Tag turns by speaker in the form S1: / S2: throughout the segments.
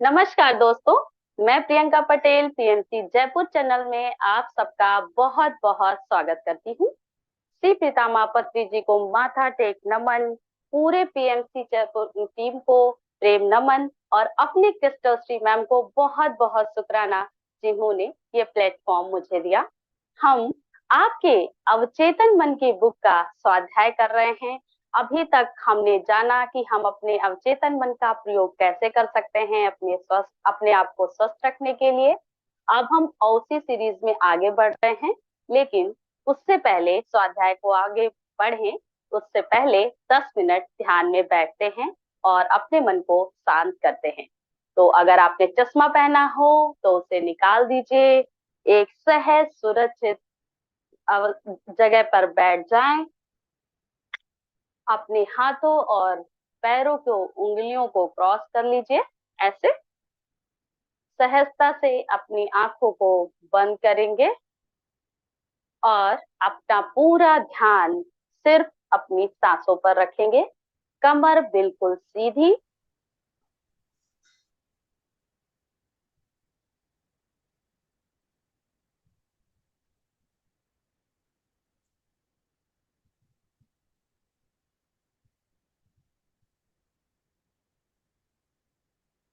S1: नमस्कार दोस्तों। मैं प्रियंका पटेल पीएमसी जयपुर चैनल में आप सबका बहुत बहुत स्वागत करती हूँ। श्री पितामह पत्री जी को माथा टेक नमन, पूरे पीएमसी जयपुर टीम को प्रेम नमन और अपने क्रिस्टल श्री मैम को बहुत बहुत शुक्राना जिन्होंने ये प्लेटफॉर्म मुझे दिया। हम आपके अवचेतन मन की बुक का स्वाध्याय कर रहे हैं। अभी तक हमने जाना कि हम अपने अवचेतन मन का प्रयोग कैसे कर सकते हैं अपने आप को स्वस्थ रखने के लिए। अब हम उसी सीरीज में आगे बढ़ रहे हैं, लेकिन उससे पहले स्वाध्याय को आगे बढ़ें उससे पहले 10 मिनट ध्यान में बैठते हैं और अपने मन को शांत करते हैं। तो अगर आपने चश्मा पहना हो तो उसे निकाल दीजिए। एक सहज सुरक्षित जगह पर बैठ जाएं। अपने हाथों और पैरों को उंगलियों को क्रॉस कर लीजिए। ऐसे सहजता से अपनी आंखों को बंद करेंगे और अपना पूरा ध्यान सिर्फ अपनी सांसों पर रखेंगे। कमर बिल्कुल सीधी।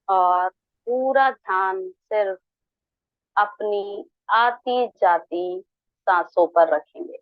S1: और पूरा ध्यान सिर्फ अपनी आती जाती सांसों पर रखेंगे।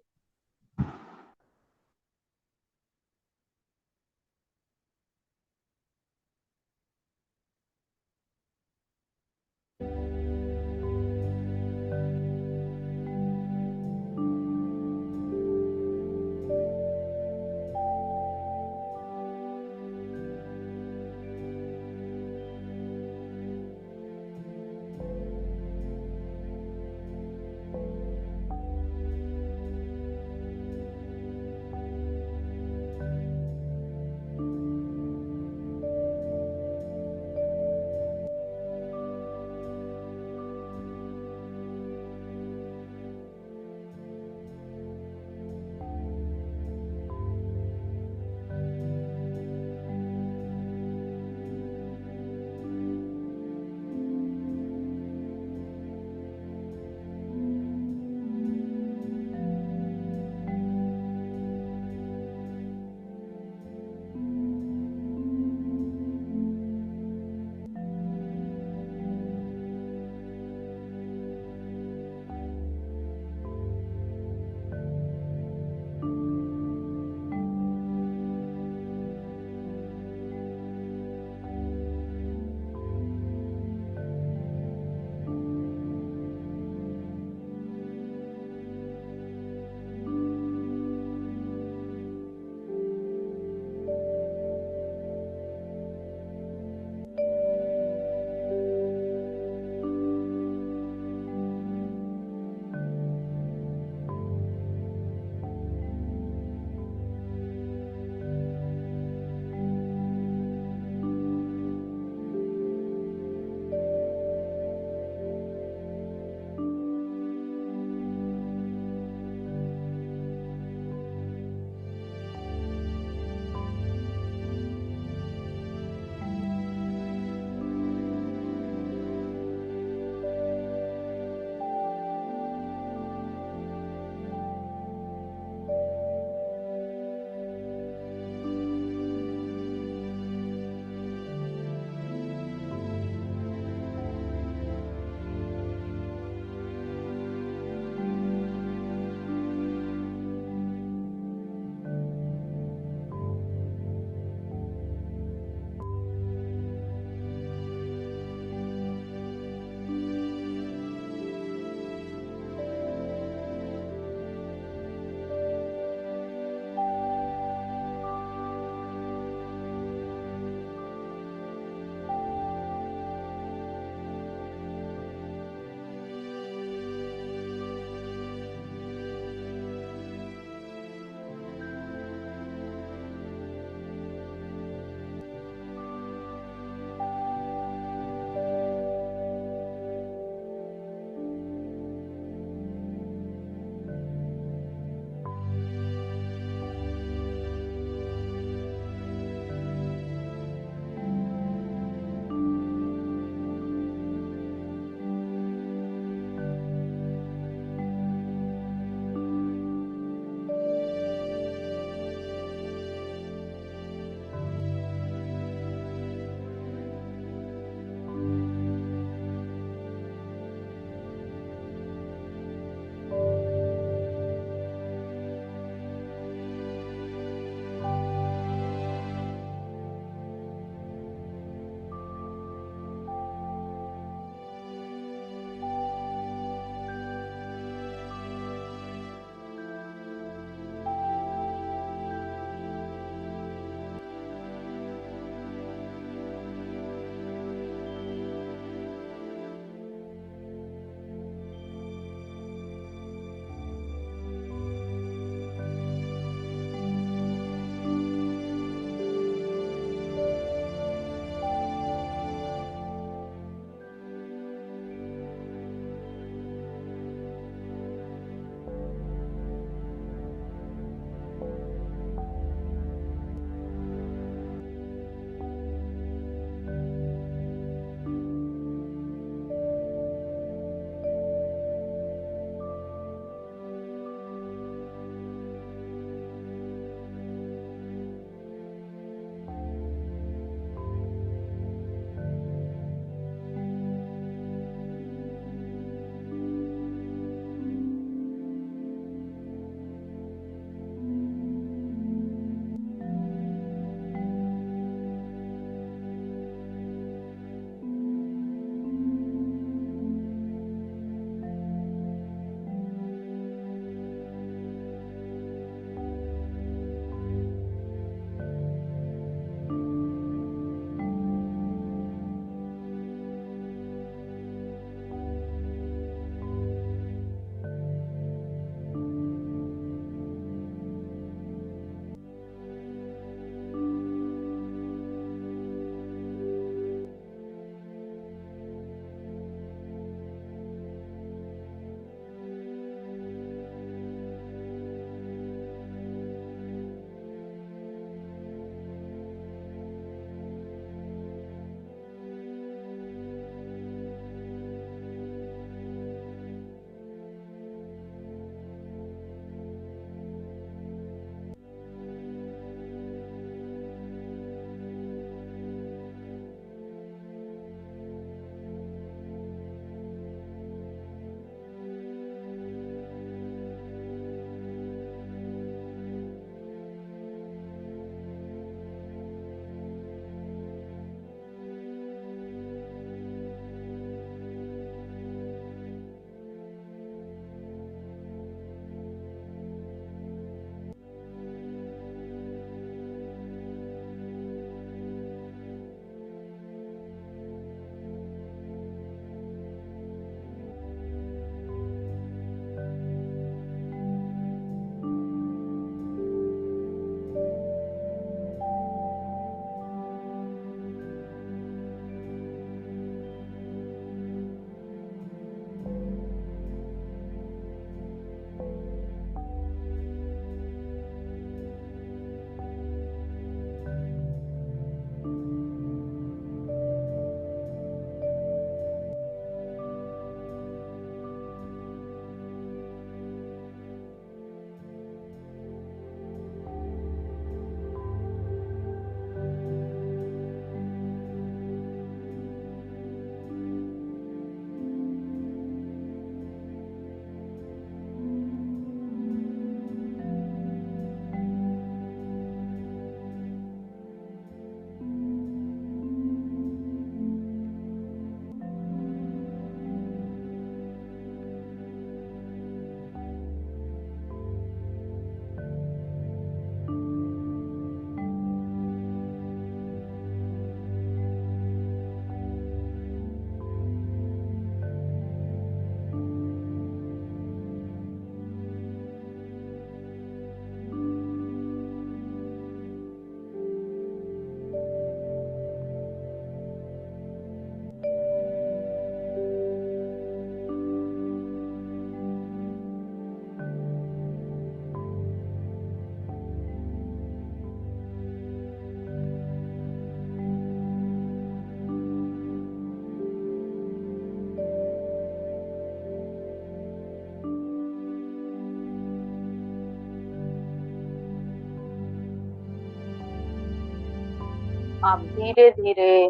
S1: आप धीरे धीरे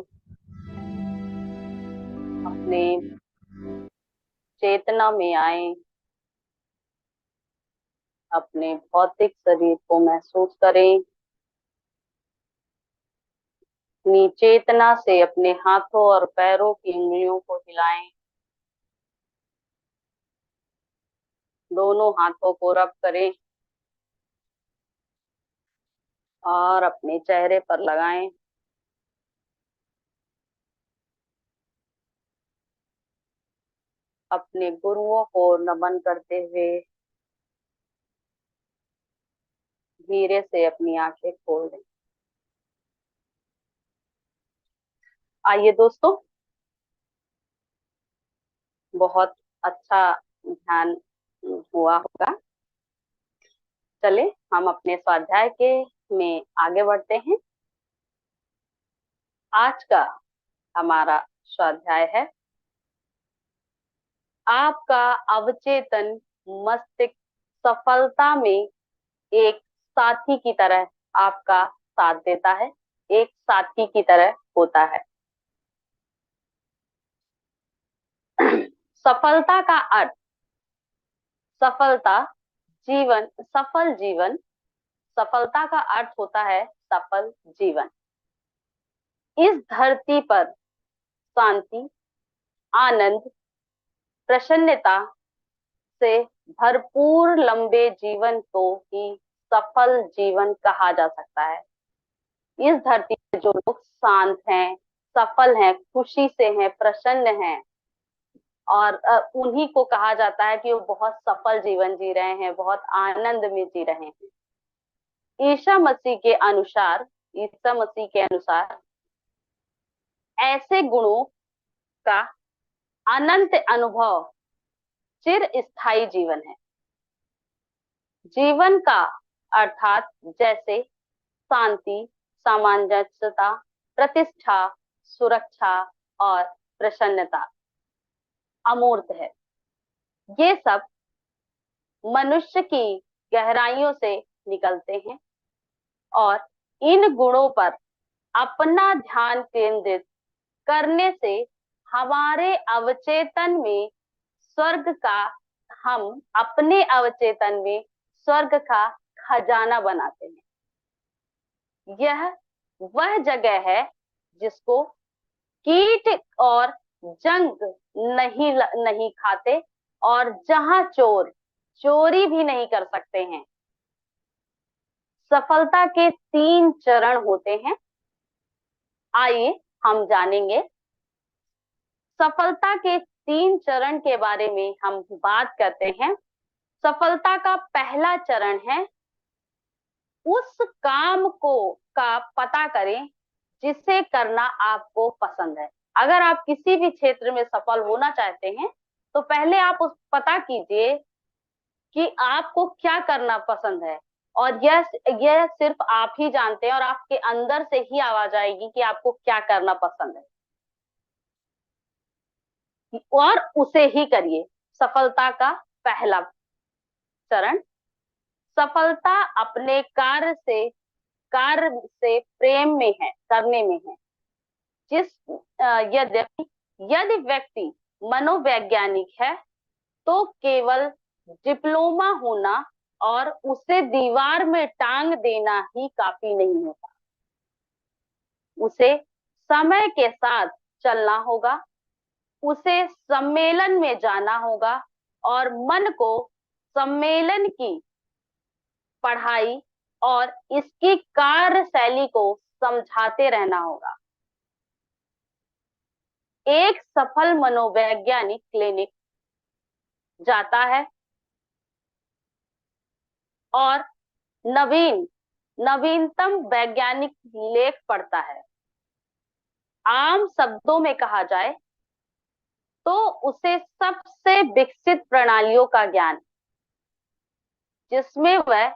S1: अपने चेतना में आए, अपने भौतिक शरीर को महसूस करें। अपनी चेतना से अपने हाथों और पैरों की उंगलियों को हिलाएं। दोनों हाथों को रब करें और अपने चेहरे पर लगाएं। अपने गुरुओं को नमन करते हुए धीरे से अपनी आंखें खोल दें। आइए दोस्तों, बहुत अच्छा ध्यान हुआ होगा। चले हम अपने स्वाध्याय के में आगे बढ़ते हैं। आज का हमारा स्वाध्याय है आपका अवचेतन मस्तिष्क सफलता में एक साथी की तरह आपका साथ देता है, एक साथी की तरह होता है। सफलता का अर्थ, सफलता जीवन, सफल जीवन, सफलता का अर्थ होता है सफल जीवन। इस धरती पर शांति, आनंद, प्रसन्नता से भरपूर लंबे जीवन को ही सफल जीवन कहा जा सकता है। इस धरती पर जो लोग शांत हैं, सफल हैं, खुशी से हैं, प्रसन्न हैं, और उन्हीं को कहा जाता है कि वो बहुत सफल जीवन जी रहे हैं, बहुत आनंद में जी रहे हैं। ईसा मसीह के अनुसार ऐसे गुणों का अनंत अनुभव चिर स्थायी जीवन है। जीवन का अर्थात जैसे शांति, सामंजस्यता, प्रतिष्ठा, सुरक्षा और प्रसन्नता अमूर्त है। ये सब मनुष्य की गहराइयों से निकलते हैं और इन गुणों पर अपना ध्यान केंद्रित करने से हमारे अवचेतन में स्वर्ग का हम अपने अवचेतन में स्वर्ग का खजाना बनाते हैं। यह वह जगह है जिसको कीट और जंग नहीं खाते और जहां चोर चोरी भी नहीं कर सकते हैं। सफलता के 3 चरण होते हैं। आइए हम जानेंगे। सफलता के 3 चरण के बारे में हम बात करते हैं। सफलता का पहला चरण है उस काम को का पता करें जिसे करना आपको पसंद है। अगर आप किसी भी क्षेत्र में सफल होना चाहते हैं तो पहले आप उस पता कीजिए कि आपको क्या करना पसंद है, और यह सिर्फ आप ही जानते हैं और आपके अंदर से ही आवाज आएगी कि आपको क्या करना पसंद है और उसे ही करिए। सफलता का पहला चरण, सफलता अपने कार्य से प्रेम में है, करने में है। जिस यद्यपि यदि व्यक्ति मनोवैज्ञानिक है तो केवल डिप्लोमा होना और उसे दीवार में टांग देना ही काफी नहीं होता। उसे समय के साथ चलना होगा, उसे सम्मेलन में जाना होगा और मन को सम्मेलन की पढ़ाई और इसकी कार्यशैली को समझाते रहना होगा। एक सफल मनोवैज्ञानिक क्लिनिक जाता है और नवीनतम वैज्ञानिक लेख पढ़ता है। आम शब्दों में कहा जाए तो उसे सबसे विकसित प्रणालियों का ज्ञान, जिसमें वह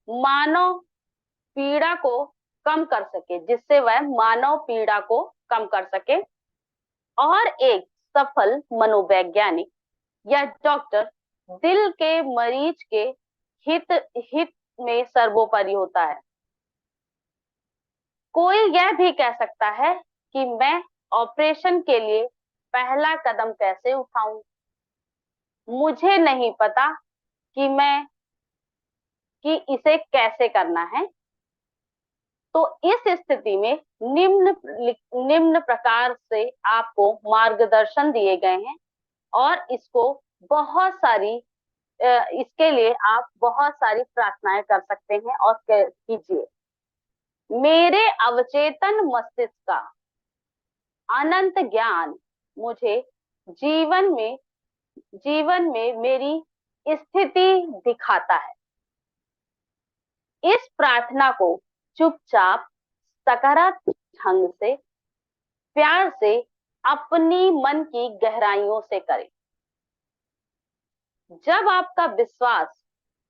S1: मानव पीड़ा को कम कर सके, जिससे वह मानव पीड़ा को कम कर सके। और एक सफल मनोवैज्ञानिक या डॉक्टर दिल के मरीज के हित हित में सर्वोपरि होता है। कोई यह भी कह सकता है कि मैं ऑपरेशन के लिए पहला कदम कैसे उठाऊं, मुझे नहीं पता कि मैं कि इसे कैसे करना है। तो इस स्थिति में निम्न प्रकार से आपको मार्गदर्शन दिए गए हैं, और इसको बहुत सारी इसके लिए आप बहुत सारी प्रार्थनाएं कर सकते हैं और कीजिए। मेरे अवचेतन मस्तिष्क का अनंत ज्ञान मुझे जीवन में मेरी स्थिति दिखाता है। इस प्रार्थना को चुपचाप सकारात्मक ढंग से प्यार से अपनी मन की गहराइयों से करें। जब आपका विश्वास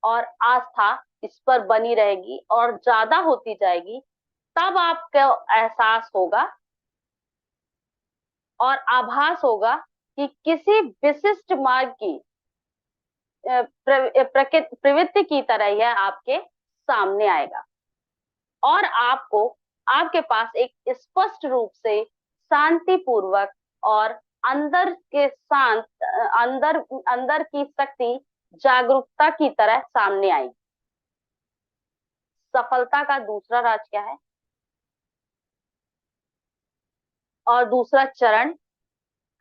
S1: और आस्था इस पर बनी रहेगी और ज्यादा होती जाएगी, तब आपको एहसास होगा और आभास होगा कि किसी विशिष्ट मार्ग की प्रवृत्ति की तरह यह आपके सामने आएगा, और आपको आपके पास एक स्पष्ट रूप से शांतिपूर्वक और अंदर की शक्ति जागरूकता की तरह सामने आएगी। सफलता का दूसरा राज क्या है और दूसरा चरण?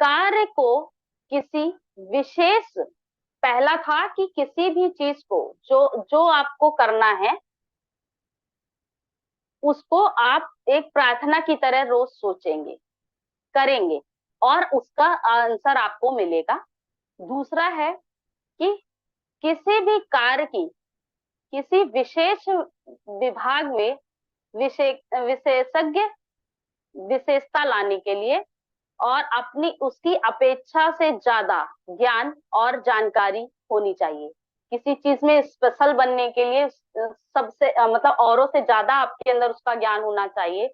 S1: कार्य को किसी विशेष पहला था कि किसी भी चीज को जो जो आपको करना है उसको आप एक प्रार्थना की तरह रोज सोचेंगे, करेंगे, और उसका आंसर आपको मिलेगा। दूसरा है कि किसी भी कार्य की किसी विशेष विभाग में विशेषज्ञ विशेषता लाने के लिए और अपनी उसकी अपेक्षा से ज्यादा ज्ञान और जानकारी होनी चाहिए। किसी चीज में स्पेशल बनने के लिए सबसे मतलब औरों से ज्यादा आपके अंदर उसका ज्ञान होना चाहिए,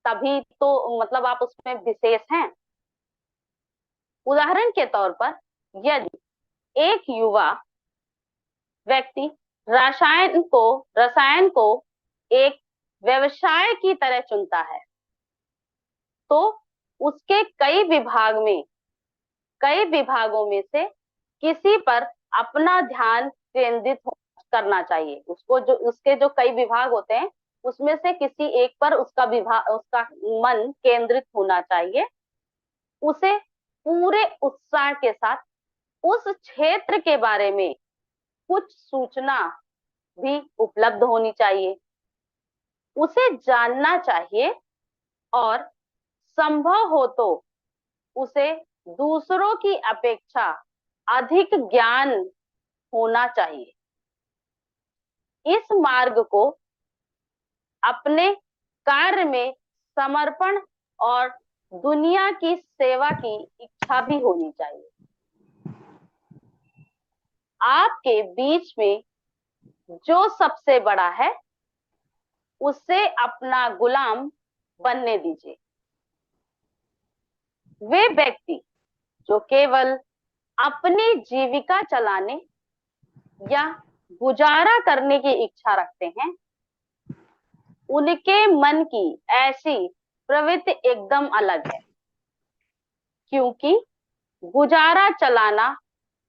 S1: तभी तो मतलब आप उसमें विशेष हैं। उदाहरण के तौर पर, यदि एक युवा व्यक्ति रसायन को एक व्यवसाय की तरह चुनता है, तो उसके कई विभागों में से किसी पर अपना ध्यान केंद्रित करना चाहिए। उसको उसके जो कई विभाग होते हैं उसमें से किसी एक पर उसका मन केंद्रित होना चाहिए। उसे पूरे उत्साह के साथ उस क्षेत्र के बारे में कुछ सूचना भी उपलब्ध होनी चाहिए, उसे जानना चाहिए, और संभव हो तो उसे दूसरों की अपेक्षा अधिक ज्ञान होना चाहिए। इस मार्ग को अपने कार्य में समर्पण और दुनिया की सेवा की इच्छा भी होनी चाहिए। आपके बीच में जो सबसे बड़ा है उससे अपना गुलाम बनने दीजिए। वे व्यक्ति जो केवल अपनी जीविका चलाने या गुजारा करने की इच्छा रखते हैं, उनके मन की ऐसी प्रवृत्ति एकदम अलग है, क्योंकि गुजारा चलाना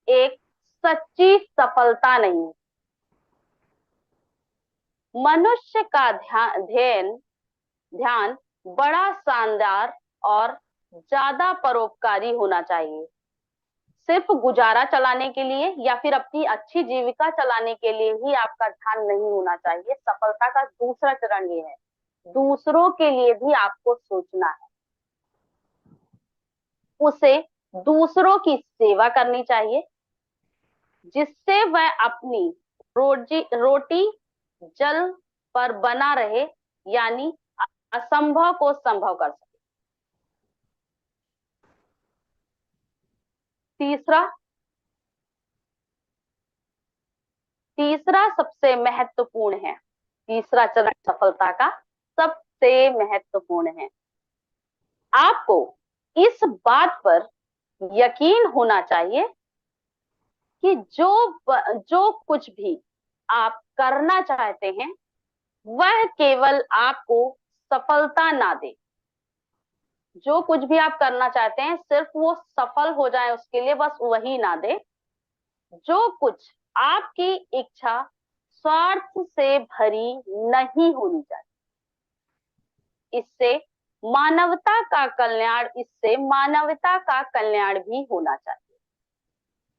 S1: एक सच्ची सफलता नहीं। मनुष्य का ध्यान बड़ा शानदार और ज्यादा परोपकारी होना चाहिए। सिर्फ गुजारा चलाने के लिए या फिर अपनी अच्छी जीविका चलाने के लिए ही आपका ध्यान नहीं होना चाहिए। सफलता का दूसरा चरण ये है, दूसरों के लिए भी आपको सोचना है। उसे दूसरों की सेवा करनी चाहिए, जिससे वह अपनी रोटी जल पर बना रहे, यानी असंभव को संभव कर सके। तीसरा सबसे महत्वपूर्ण है, तीसरा चरण सफलता का सबसे महत्वपूर्ण है। आपको इस बात पर यकीन होना चाहिए कि जो कुछ भी आप करना चाहते हैं वह केवल आपको सफलता ना दे। जो कुछ भी आप करना चाहते हैं सिर्फ वो सफल हो जाए उसके लिए, बस वही ना दे। जो कुछ आपकी इच्छा स्वार्थ से भरी नहीं होनी चाहिए। इससे मानवता का कल्याण भी होना चाहिए।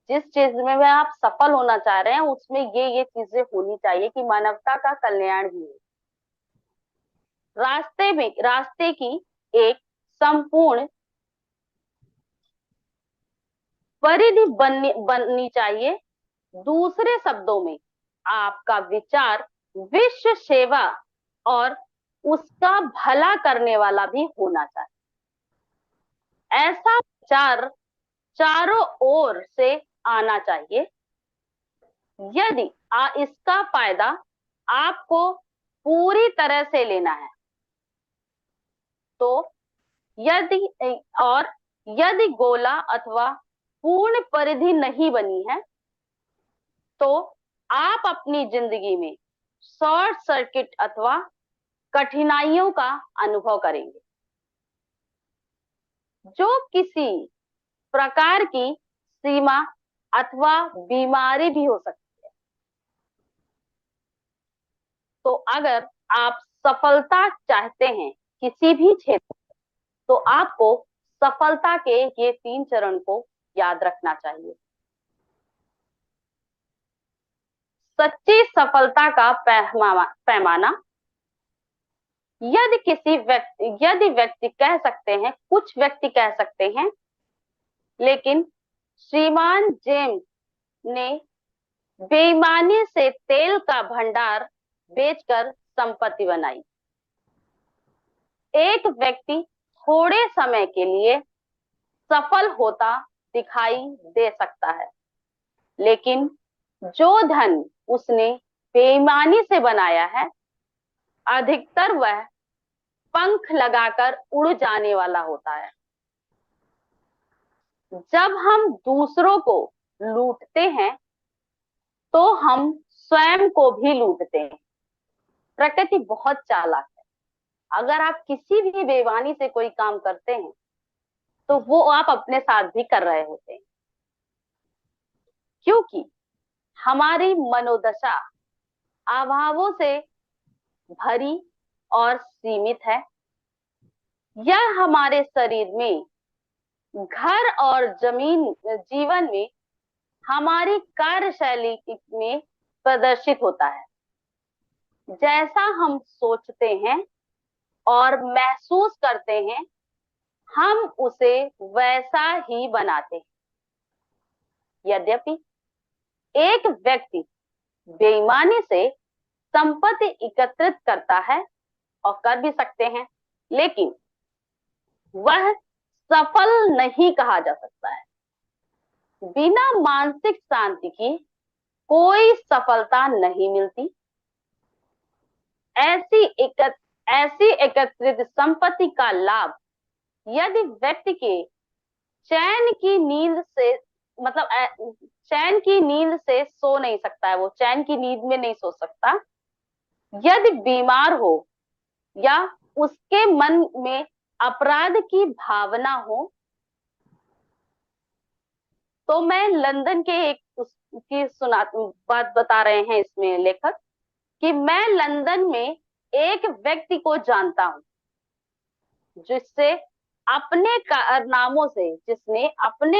S1: जिस चीज में वह आप सफल होना चाह रहे हैं उसमें ये चीजें होनी चाहिए कि मानवता का कल्याण भी हो। रास्ते की एक संपूर्ण परिधि बननी चाहिए। दूसरे शब्दों में आपका विचार विश्व सेवा और उसका भला करने वाला भी होना चाहिए। ऐसा विचार चारों ओर से आना चाहिए। यदि इसका फायदा आपको पूरी तरह से लेना है तो यदि और यदि गोला अथवा पूर्ण परिधि नहीं बनी है तो आप अपनी जिंदगी में शॉर्ट सर्किट अथवा कठिनाइयों का अनुभव करेंगे, जो किसी प्रकार की सीमा अथवा बीमारी भी हो सकती है। तो अगर आप सफलता चाहते हैं किसी भी क्षेत्र में तो आपको सफलता के ये 3 चरण को याद रखना चाहिए। सच्ची सफलता का पैमाना। यदि व्यक्ति कह सकते हैं, कुछ व्यक्ति कह सकते हैं, लेकिन श्रीमान जेम्स ने बेईमानी से तेल का भंडार बेचकर संपत्ति बनाई। एक व्यक्ति थोड़े समय के लिए सफल होता दिखाई दे सकता है, लेकिन जो धन उसने बेईमानी से बनाया है अधिकतर वह पंख लगाकर उड़ जाने वाला होता है। जब हम दूसरों को लूटते हैं तो हम स्वयं को भी लूटते हैं। प्रकृति बहुत चालाक है। अगर आप किसी भी बेईमानी से कोई काम करते हैं तो वो आप अपने साथ भी कर रहे होते हैं, क्योंकि हमारी मनोदशा अभावों से भरी और सीमित है। यह हमारे शरीर में, घर और जीवन में, हमारी कार्यशैली में प्रदर्शित होता है। जैसा हम सोचते हैं और महसूस करते हैं हम उसे वैसा ही बनाते हैं। यद्यपि एक व्यक्ति बेईमानी से संपत्ति एकत्रित करता है और कर भी सकते हैं, लेकिन वह सफल नहीं कहा जा सकता है। बिना मानसिक शांति की कोई सफलता नहीं मिलती। ऐसी एकत्रित संपत्ति का लाभ यदि व्यक्ति के चैन की नींद से चैन की नींद से सो नहीं सकता है, वो चैन की नींद में नहीं सो सकता। यदि बीमार हो या उसके मन में अपराध की भावना हो तो मैं लंदन के एक उसकी बात बता रहे हैं इसमें लेखक कि मैं लंदन में एक व्यक्ति को जानता हूं जिसने अपने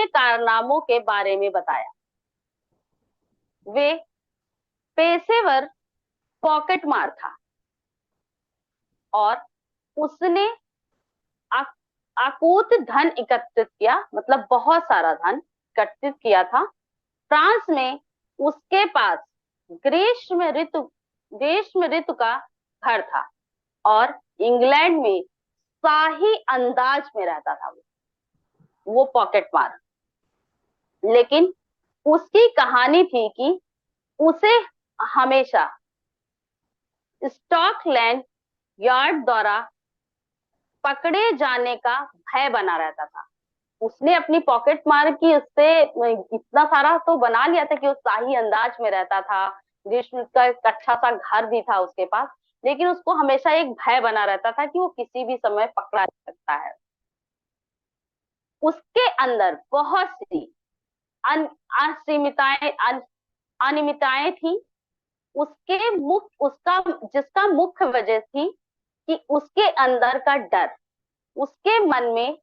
S1: कारनामों के बारे में बताया। वे पेशेवर पॉकेटमार था और उसने अकूत धन एकत्रित किया, मतलब बहुत सारा धन एकत्रित किया था। फ्रांस में उसके पास ग्रीष्म ऋतु का घर था और इंग्लैंड में शाही अंदाज में रहता था वो पॉकेट मार। लेकिन उसकी कहानी थी कि उसे हमेशा स्कॉटलैंड यार्ड द्वारा पकड़े जाने का भय बना रहता था। उसने अपनी पॉकेट मार की उससे इतना सारा तो बना लिया था कि वो शाही अंदाज में रहता था, ग्रीष्म का एक अच्छा सा घर भी था उसके पास, लेकिन उसको हमेशा एक भय बना रहता था कि वो किसी भी समय पकड़ा जा सकता है। उसके अंदर बहुत सी अन- असीमिताएं अनियमितताएं थी। उसके मुख्य उसका जिसका मुख्य वजह थी कि उसके अंदर का डर, उसके मन में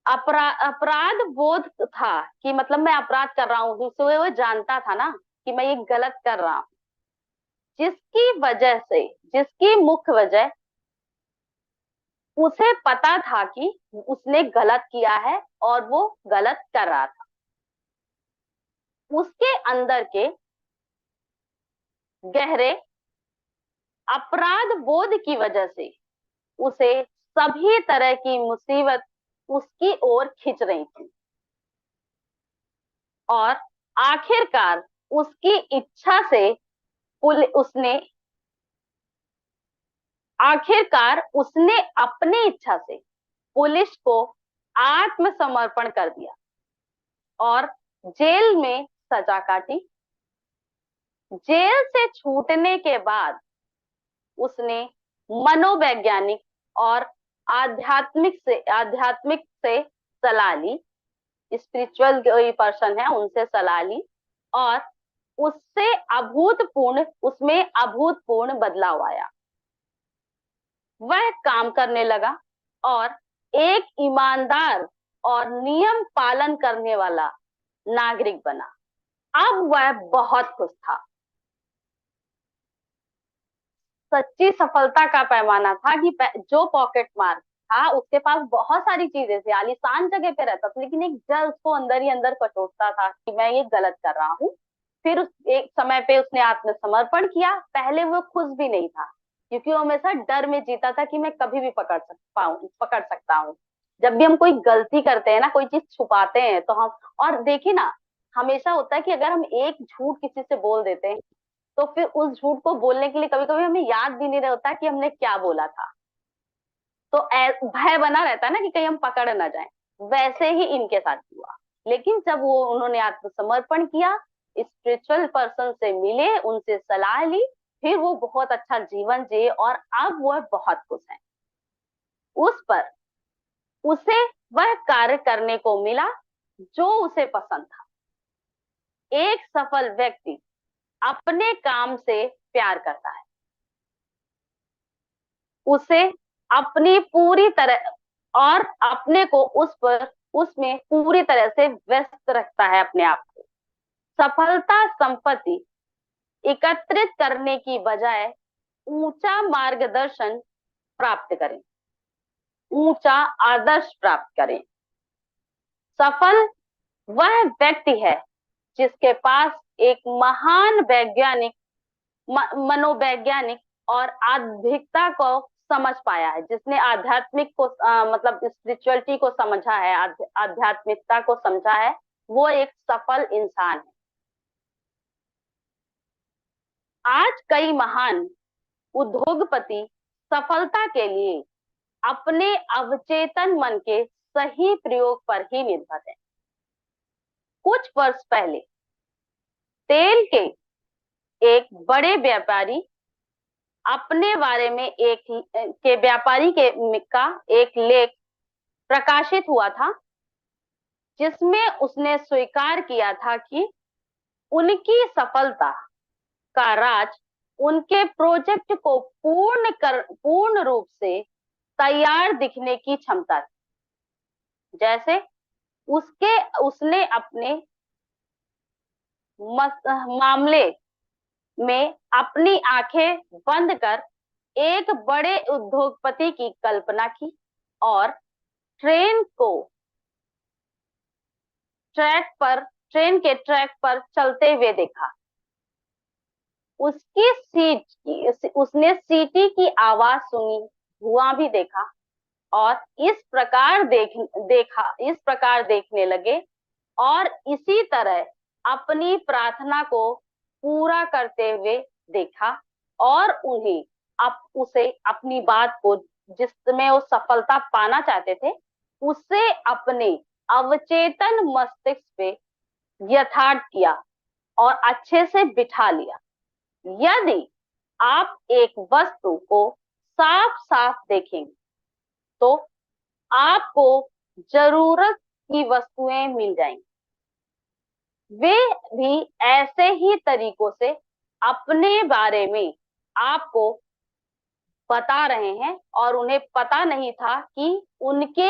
S1: अपराध बोध था कि मतलब मैं अपराध कर रहा हूँ, जिससे वो जानता था ना कि मैं ये गलत कर रहा हूँ, जिसकी वजह से, जिसकी मुख्य वजह, उसे पता था कि उसने गलत किया है और वो गलत कर रहा था। उसके अंदर के गहरे अपराध बोध की वजह से उसे सभी तरह की मुसीबत उसकी ओर खींच रही थी, और आखिरकार उसकी इच्छा से उसने आखिरकार उसने अपनी इच्छा से पुलिस को आत्मसमर्पण कर दिया और जेल में सजा काटी। जेल से छूटने के बाद उसने मनोवैज्ञानिक और आध्यात्मिक से सलाह ली। स्पिरिचुअल कोई पर्सन है, उनसे सलाह ली, और उससे उसमें अभूतपूर्ण बदलाव आया। वह काम करने लगा और एक ईमानदार और नियम पालन करने वाला नागरिक बना। अब वह बहुत खुश था। सच्ची सफलता का पैमाना था कि जो पॉकेट मार था, उसके पास बहुत सारी चीजें थी, आलीशान जगह पे रहता था, लेकिन एक डर उसको अंदर ही अंदर कटोटता था कि मैं ये गलत कर रहा हूँ। फिर उस एक समय पे उसने आत्मसमर्पण किया। पहले वो खुश भी नहीं था, क्योंकि वो हमेशा डर में जीता था कि मैं कभी भी पकड़ सकता हूँ। जब भी हम कोई गलती करते हैं ना, कोई चीज छुपाते हैं, तो हम, और देखिए ना, हमेशा होता है कि अगर हम एक झूठ किसी से बोल देते हैं, तो फिर उस झूठ को बोलने के लिए कभी कभी हमें याद भी नहीं रहता कि हमने क्या बोला था। तो भय बना रहता है ना कि कहीं हम पकड़ ना जाएं। वैसे ही इनके साथ हुआ। लेकिन जब वो उन्होंने आत्मसमर्पण किया, स्पिरिचुअल पर्सन से मिले, उनसे सलाह ली, फिर वो बहुत अच्छा जीवन जिए और अब वह बहुत खुश है। उस पर उसे वह कार्य करने को मिला जो उसे पसंद था। एक सफल व्यक्ति अपने काम से प्यार करता है। उसे अपनी पूरी तरह और अपने को उसमें पूरी तरह से व्यस्त रखता है अपने आप को। सफलता संपत्ति एकत्रित करने की बजाय ऊंचा मार्गदर्शन प्राप्त करें, ऊंचा आदर्श प्राप्त करें। सफल वह व्यक्ति है जिसके पास एक महान वैज्ञानिक मनोवैज्ञानिक और आध्यात्मिकता को समझ पाया है, जिसने आध्यात्मिक को मतलब स्पिरिचुअलिटी को समझा है, आध्यात्मिकता को समझा है, वो एक सफल इंसान है। आज कई महान उद्योगपति सफलता के लिए अपने अवचेतन मन के सही प्रयोग पर ही निर्भर है। कुछ वर्ष पहले तेल के एक बड़े व्यापारी अपने बारे में का एक लेख प्रकाशित हुआ था, जिसमें उसने स्वीकार किया था कि उनकी सफलता का राज उनके प्रोजेक्ट को पूर्ण रूप से तैयार दिखने की क्षमता थी। जैसे उसने अपने मामले में अपनी आंखें बंद कर एक बड़े उद्योगपति की कल्पना की और ट्रेन को ट्रेन के ट्रैक पर चलते हुए देखा। उसने सीटी की आवाज सुनी, धुआं भी देखा, और इस प्रकार देखने लगे, और इसी तरह अपनी प्रार्थना को पूरा करते हुए देखा, और उसे अपनी बात को, जिसमें वो सफलता पाना चाहते थे, उसे अपने अवचेतन मस्तिष्क पे यथार्थ किया और अच्छे से बिठा लिया। यदि आप एक वस्तु को साफ साफ देखेंगे तो आपको जरूरत की वस्तुएं मिल जाएंगी। वे भी ऐसे ही तरीकों से अपने बारे में आपको बता रहे हैं और उन्हें पता नहीं था कि उनके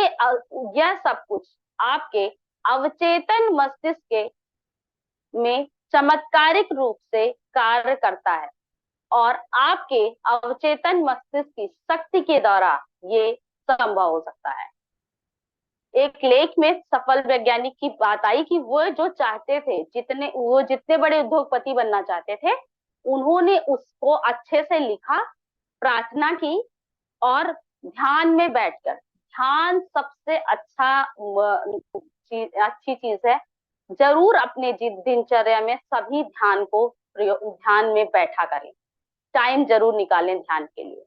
S1: यह सब कुछ आपके अवचेतन मस्तिष्क में चमत्कारिक रूप से कार्य करता है और आपके अवचेतन मस्तिष्क की शक्ति के द्वारा ये संभव हो सकता है। एक लेख में सफल वैज्ञानिक की बात आई कि वो जो चाहते थे, जितने बड़े उद्योगपति बनना चाहते थे, उन्होंने उसको अच्छे से लिखा, प्रार्थना की और ध्यान में बैठकर, ध्यान सबसे अच्छी चीज है। जरूर अपने दिनचर्या में सभी ध्यान में बैठा करें, टाइम जरूर निकालें ध्यान के लिए।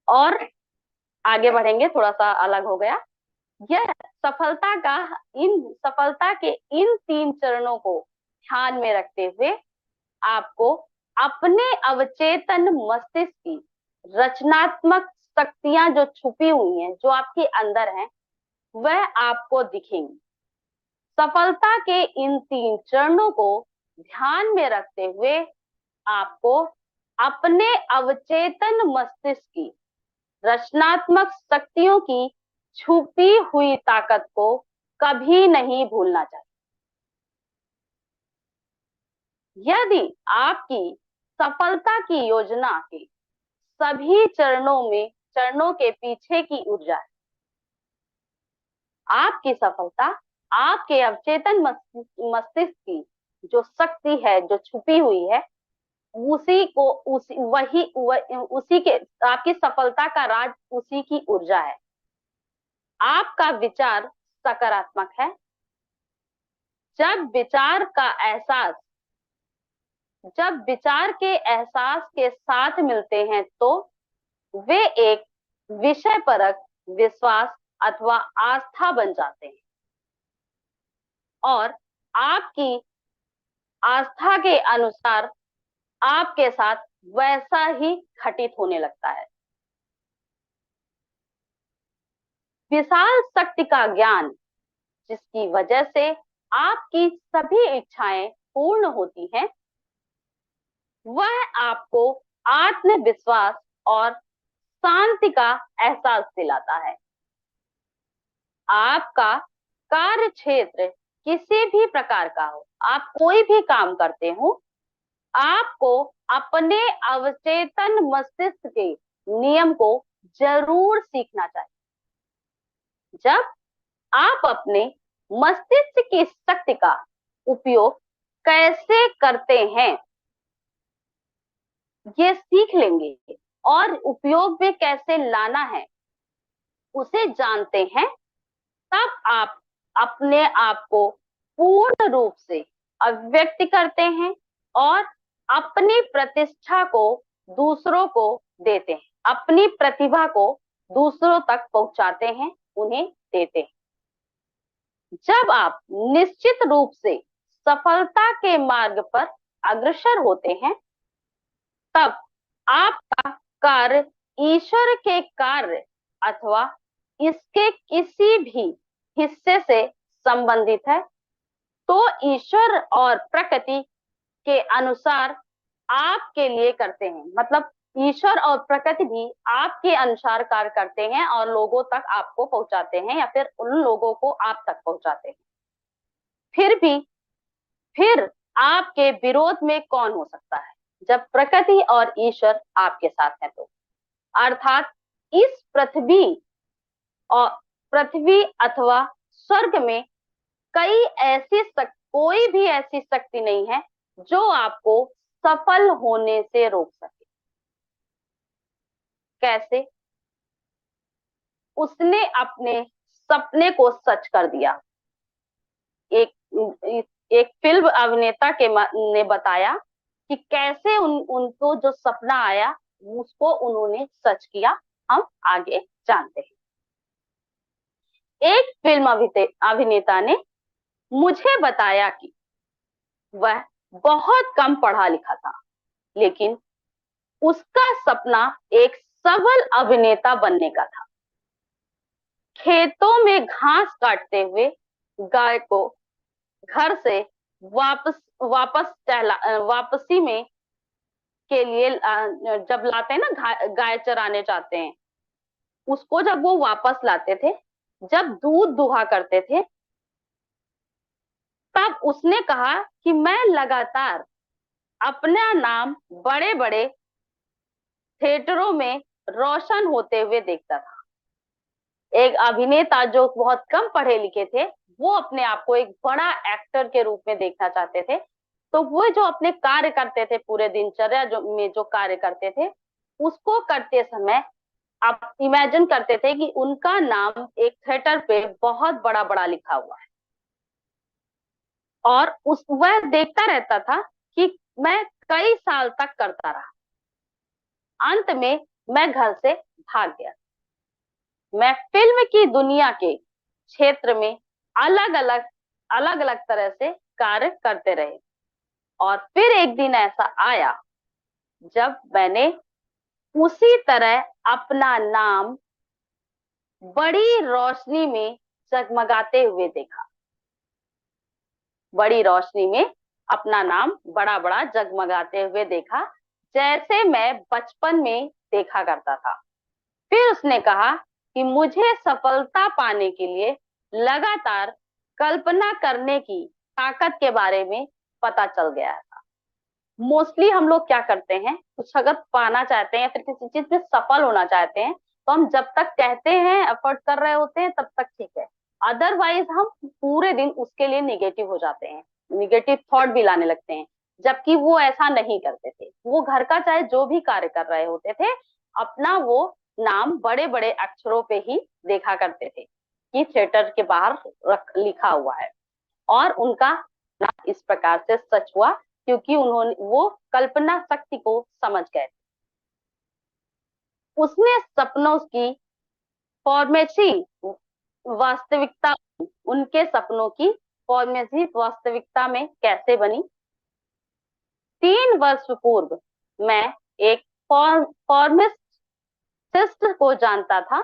S1: और आगे बढ़ेंगे, थोड़ा सा अलग हो गया। यह सफलता के इन 3 चरणों को ध्यान में रखते हुए आपको अपने अवचेतन मस्तिष्क की रचनात्मक शक्तियां जो छुपी हुई हैं, जो आपके अंदर हैं, वह आपको दिखेंगी। सफलता के इन 3 चरणों को ध्यान में रखते हुए आपको अपने अवचेतन मस्तिष्क की रचनात्मक शक्तियों की छुपी हुई ताकत को कभी नहीं भूलना चाहिए। यदि आपकी सफलता की योजना के सभी चरणों के पीछे की ऊर्जा है, आपकी सफलता आपके अवचेतन मस्तिष्क की जो शक्ति है, जो छुपी हुई है, उसी के आपकी सफलता का राज उसी की ऊर्जा है। आपका विचार सकारात्मक है। जब विचार के एहसास के साथ मिलते हैं तो वे एक विषय परक विश्वास अथवा आस्था बन जाते हैं और आपकी आस्था के अनुसार आपके साथ वैसा ही घटित होने लगता है। विशाल शक्ति का ज्ञान, जिसकी वजह से आपकी सभी इच्छाएं पूर्ण होती हैं, वह आपको आत्मविश्वास और शांति का एहसास दिलाता है। आपका कार्य क्षेत्र किसी भी प्रकार का हो, आप कोई भी काम करते हो, आपको अपने अवचेतन मस्तिष्क के नियम को जरूर सीखना चाहिए। जब आप अपने मस्तिष्क की शक्ति का उपयोग कैसे करते हैं ये सीख लेंगे और उपयोग में कैसे लाना है उसे जानते हैं, तब आप अपने आप को पूर्ण रूप से अभिव्यक्त करते हैं और अपनी प्रतिष्ठा को दूसरों को देते हैं, अपनी प्रतिभा को दूसरों तक पहुंचाते हैं, उन्हें देते हैं। जब आप निश्चित रूप से सफलता के मार्ग पर अग्रसर होते हैं, तब आपका कार्य ईश्वर के कार्य अथवा इसके किसी भी हिस्से से संबंधित है, तो ईश्वर और प्रकृति के अनुसार आपके लिए करते हैं। मतलब ईश्वर और प्रकृति भी आपके अनुसार कार्य करते हैं और लोगों तक आपको पहुंचाते हैं या फिर उन लोगों को आप तक पहुंचाते हैं। फिर आपके विरोध में कौन हो सकता है जब प्रकृति और ईश्वर आपके साथ हैं तो। अर्थात इस पृथ्वी अथवा स्वर्ग में कोई भी ऐसी शक्ति नहीं है जो आपको सफल होने से रोक सके। कैसे? उसने अपने सपने को सच कर दिया। एक फिल्म अभिनेता ने बताया कि कैसे उनको जो सपना आया उसको उन्होंने सच किया। हम आगे जानते हैं। एक फिल्म अभिनेता ने मुझे बताया कि वह बहुत कम पढ़ा लिखा था, लेकिन उसका सपना एक सबल अभिनेता बनने का था। खेतों में घास काटते हुए गाय को घर से वापस वापसी में के लिए जब लाते हैं ना, गाय चराने जाते हैं, उसको जब वो वापस लाते थे, जब दूध दुहा करते थे, तब उसने कहा कि मैं लगातार अपना नाम बड़े बड़े थिएटरों में रोशन होते हुए देखता था। एक अभिनेता जो बहुत कम पढ़े लिखे थे, वो अपने आप को एक बड़ा एक्टर के रूप में देखना चाहते थे। तो वो जो अपने कार्य करते थे, पूरे दिनचर्या जो कार्य करते थे, उसको करते समय आप इमेजिन करते थे कि उनका नाम एक थिएटर पे बहुत बड़ा बड़ा लिखा हुआ है। और उस वह देखता रहता था कि मैं कई साल तक करता रहा। अंत में मैं घर से भाग गया। मैं फिल्म की दुनिया के क्षेत्र में अलग अलग तरह से कार्य करते रहे। और फिर एक दिन ऐसा आया जब मैंने उसी तरह अपना नाम बड़ी रोशनी में जगमगाते हुए देखा। बड़ी रोशनी में अपना नाम बड़ा बड़ा जगमगाते हुए देखा, जैसे मैं बचपन में देखा करता था। फिर उसने कहा कि मुझे सफलता पाने के लिए लगातार कल्पना करने की ताकत के बारे में पता चल गया था। मोस्टली हम लोग क्या करते हैं, कुछ अगर पाना चाहते हैं, फिर किसी चीज में सफल होना चाहते हैं, तो हम जब तक कहते हैं, एफर्ट कर रहे होते हैं, तब तक ठीक है। अदरवाइज हम पूरे दिन उसके लिए निगेटिव हो जाते हैं, निगेटिव थॉट भी लाने लगते हैं। जबकि वो ऐसा नहीं करते थे। वो घर का चाहे जो भी कार्य कर रहे होते थे, अपना वो नाम बड़े बड़े अक्षरों पे ही देखा करते थे कि थिएटर के बाहर लिखा हुआ है। और उनका नाम इस प्रकार से सच हुआ क्योंकि उन्होंने वो कल्पना शक्ति को समझ गए। उसने सपनों की फॉर्मेसी वास्तविकता, उनके सपनों की फॉर्मेसी वास्तविकता में कैसे बनी। 3 वर्ष पूर्व मैं एक फार्मासिस्ट को जानता था,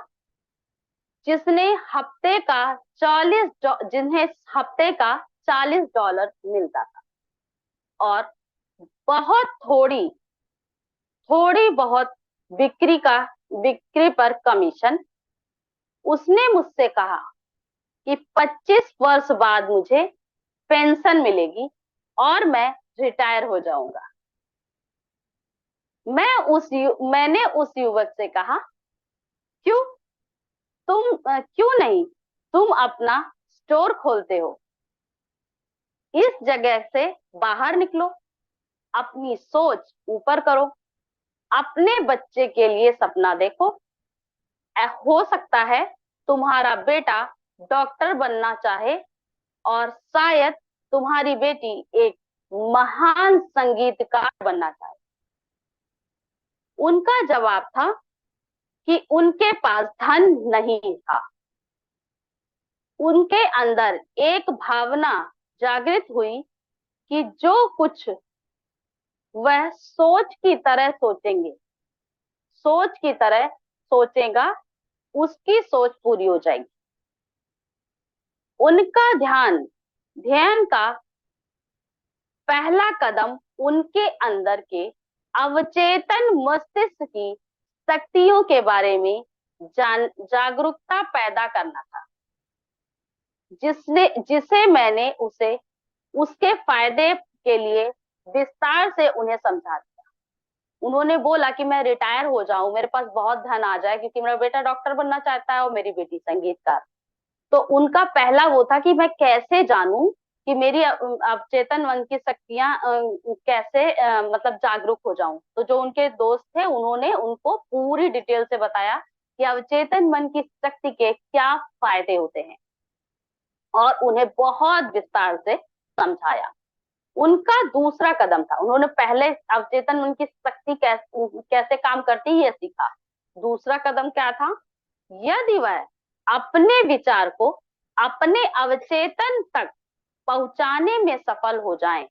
S1: जिसने हफ्ते का 40 जिन्हें हफ्ते का $40 मिलता था और बहुत थोड़ी बहुत बिक्री पर कमीशन। उसने मुझसे कहा कि 25 वर्ष बाद मुझे पेंशन मिलेगी और मैं रिटायर हो जाऊंगा। मैंने उस युवक से कहा, क्यों क्यों नहीं तुम अपना स्टोर खोलते हो, इस जगह से बाहर निकलो, अपनी सोच ऊपर करो, अपने बच्चे के लिए सपना देखो। हो सकता है तुम्हारा बेटा डॉक्टर बनना चाहे और शायद तुम्हारी बेटी एक महान संगीतकार बनना चाहे। उनका जवाब था कि उनके पास धन नहीं था। उनके अंदर एक भावना जागृत हुई कि जो कुछ वह सोच की तरह सोचेगा, उसकी सोच पूरी हो जाएगी। उनका ध्यान का पहला कदम उनके अंदर के अवचेतन मस्तिष्क की शक्तियों के बारे में जागरूकता पैदा करना था, जिसे मैंने उसके फायदे के लिए विस्तार से उन्हें समझा दिया। उन्होंने बोला कि मैं रिटायर हो जाऊं, मेरे पास बहुत धन आ जाए, क्योंकि मेरा बेटा डॉक्टर बनना चाहता है और मेरी बेटी संगीतकार। तो उनका पहला वो था कि मैं कैसे जानूं कि मेरी अवचेतन मन की शक्तियां कैसे मतलब जागरूक हो जाऊं। तो जो उनके दोस्त थे, उन्होंने उनको पूरी डिटेल से बताया कि अवचेतन मन की शक्ति के क्या फायदे होते हैं और उन्हें बहुत विस्तार से समझाया। उनका दूसरा कदम था, उन्होंने पहले अवचेतन मन की शक्ति कैसे काम करती है ये सीखा। दूसरा कदम क्या था, यदि वह अपने विचार को अपने अवचेतन तक पहुंचाने में सफल हो जाएं,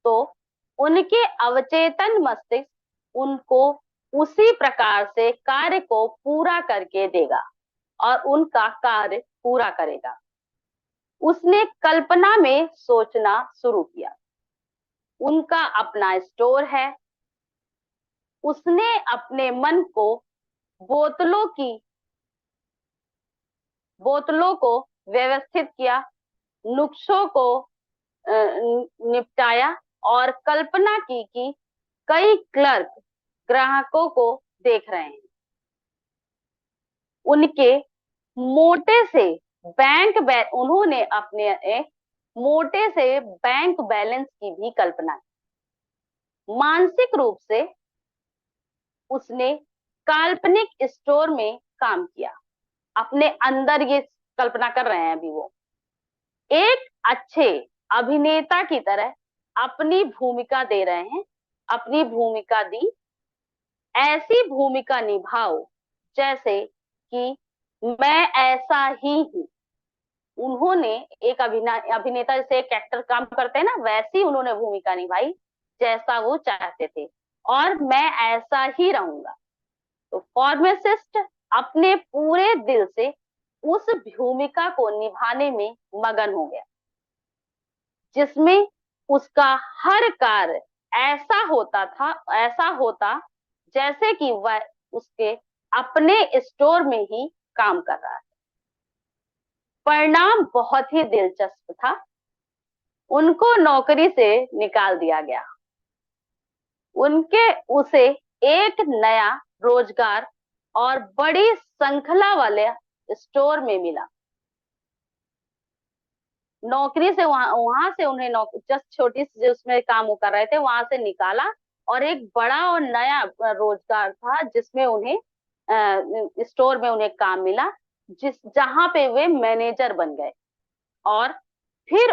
S1: तो उनके अवचेतन मस्तिष्क उनको उसी प्रकार से कार्य को पूरा करके देगा और उनका कार्य पूरा करेगा। उसने कल्पना में सोचना शुरू किया। उनका अपना स्टोर है। उसने अपने मन को बोतलों की बोतलों को व्यवस्थित किया, नुस्खों को निपटाया और कल्पना की कि कई क्लर्क ग्राहकों को देख रहे हैं। उनके मोटे से उन्होंने अपने मोटे से बैंक बैलेंस की भी कल्पना की। मानसिक रूप से उसने काल्पनिक स्टोर में काम किया। अपने अंदर ये कल्पना कर रहे हैं अभी वो एक अच्छे अभिनेता की तरह अपनी भूमिका दे रहे हैं। अपनी भूमिका दी, ऐसी भूमिका निभाओ जैसे कि मैं ऐसा ही हूं। उन्होंने एक अभिनेता जैसे एक एक्टर काम करते हैं ना, वैसी उन्होंने भूमिका निभाई जैसा वो चाहते थे, और मैं ऐसा ही रहूंगा। तो फार्मासिस्ट अपने पूरे दिल से उस भूमिका को निभाने में मगन हो गया, जिसमें उसका हर कार्य ऐसा होता जैसे कि वह उसके अपने स्टोर में ही काम कर रहा है। परिणाम बहुत ही दिलचस्प था। उनको नौकरी से निकाल दिया गया। उसे एक नया रोजगार और बड़ी श्रृंखला वाले स्टोर में मिला। नौकरी से वहां से उन्हें जस्ट छोटी सी जो उसमें काम वो कर रहे थे वहां से निकाला, और एक बड़ा और नया रोजगार था जिसमें उन्हें स्टोर में उन्हें काम मिला, जहां पे वे मैनेजर बन गए। और फिर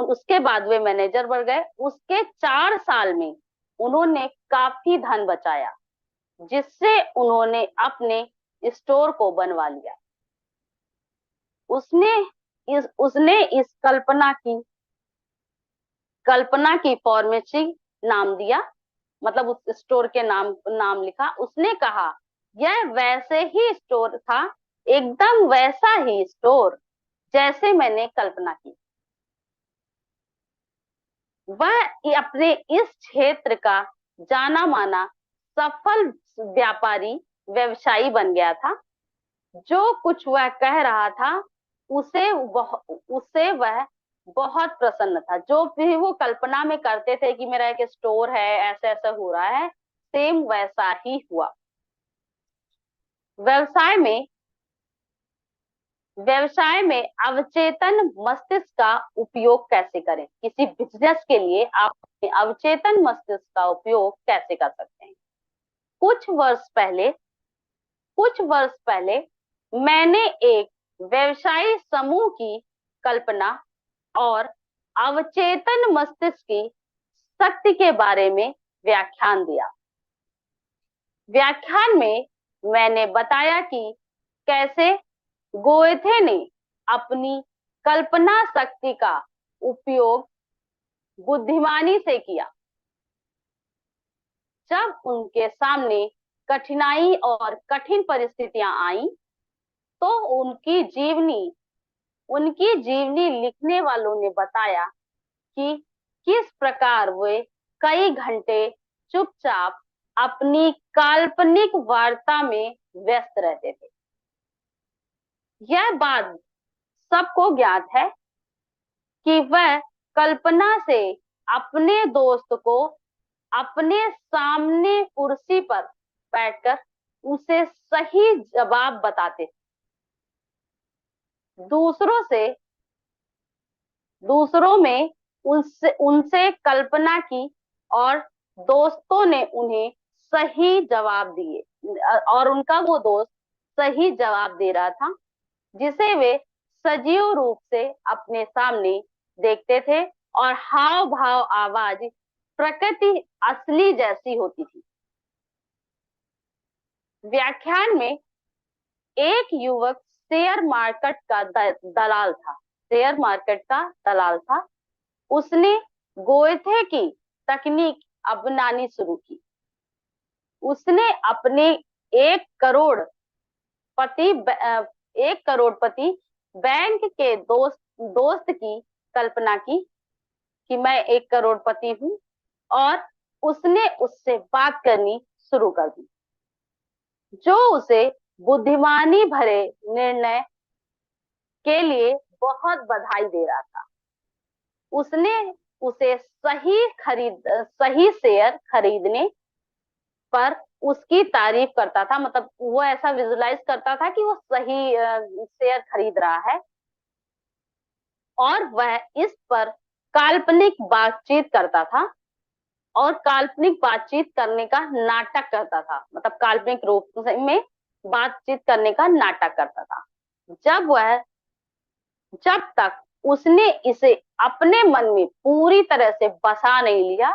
S1: उसके बाद वे मैनेजर बन गए। उसके 4 साल में उन्होंने काफी धन बचाया, जिससे उन्होंने अपने स्टोर को बनवा लिया। उसने इस कल्पना की फार्मेसी नाम दिया, मतलब उस स्टोर के नाम लिखा। उसने कहा यह वैसे ही स्टोर था, एकदम वैसा ही स्टोर जैसे मैंने कल्पना की। वह अपने इस क्षेत्र का जाना माना सफल व्यापारी व्यवसायी बन गया था। जो कुछ वह कह रहा था उससे वह बहुत प्रसन्न था। जो भी वो कल्पना में करते थे कि मेरा एक स्टोर है, ऐसा ऐसा हो रहा है, सेम वैसा ही हुआ। व्यवसाय में व्यवसाय में अवचेतन मस्तिष्क का उपयोग कैसे करें? किसी बिजनेस के लिए आप अपने अवचेतन मस्तिष्क का उपयोग कैसे कर सकते हैं? कुछ वर्ष पहले मैंने एक व्यवसायी समूह की कल्पना और अवचेतन मस्तिष्क की शक्ति के बारे में व्याख्यान दिया। व्याख्यान में मैंने बताया कि कैसे गोएथे ने अपनी कल्पना शक्ति का उपयोग बुद्धिमानी से किया। जब उनके सामने कठिनाई और कठिन परिस्थितियां आई तो उनकी जीवनी लिखने वालों ने बताया कि किस प्रकार वे कई घंटे चुपचाप अपनी काल्पनिक वार्ता में व्यस्त रहते थे। यह बात सबको ज्ञात है कि वह कल्पना से अपने दोस्त को अपने सामने कुर्सी पर बैठकर उसे सही जवाब बताते थे। दूसरों में उनसे कल्पना की और दोस्तों ने उन्हें सही जवाब दिए, और उनका वो दोस्त सही जवाब दे रहा था, जिसे वे सजीव रूप से अपने सामने देखते थे, और हाव भाव आवाज प्रकृति असली जैसी होती थी। व्याख्यान में एक युवक शेयर मार्केट का दलाल था। उसने गोएथे की तकनीक अपनानी शुरू की। उसने अपने 1 करोड़ पति 1 करोड़पति बैंक के दोस्त की कल्पना की कि मैं 1 करोड़पति हूँ, और उसने उससे बात करनी शुरू कर दी, जो उसे बुद्धिमानी भरे निर्णय के लिए बहुत बधाई दे रहा था। उसने उसे सही शेयर खरीदने पर उसकी तारीफ करता था, मतलब वो ऐसा विजुलाइज करता था कि वो सही शेयर खरीद रहा है, और वह इस पर काल्पनिक बातचीत करता था, और काल्पनिक बातचीत करने का नाटक करता था, मतलब काल्पनिक रूप में बातचीत करने का नाटक करता था। जब तक उसने इसे अपने मन में पूरी तरह से बसा नहीं लिया,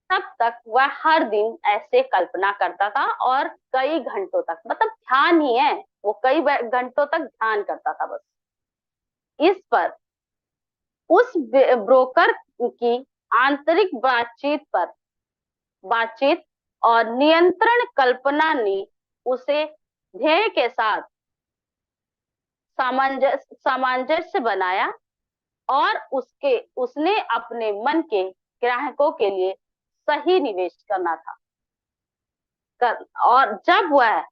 S1: तब तक वह हर दिन ऐसे कल्पना करता था, और कई घंटों तक, मतलब ध्यान ही है, वो कई घंटों तक ध्यान करता था बस इस पर। उस ब्रोकर की आंतरिक बातचीत और नियंत्रण कल्पना ने उसे ध्येय के साथ सामंजस्य बनाया, और उसने अपने मन के ग्राहकों के लिए सही निवेश करना था। और जब वह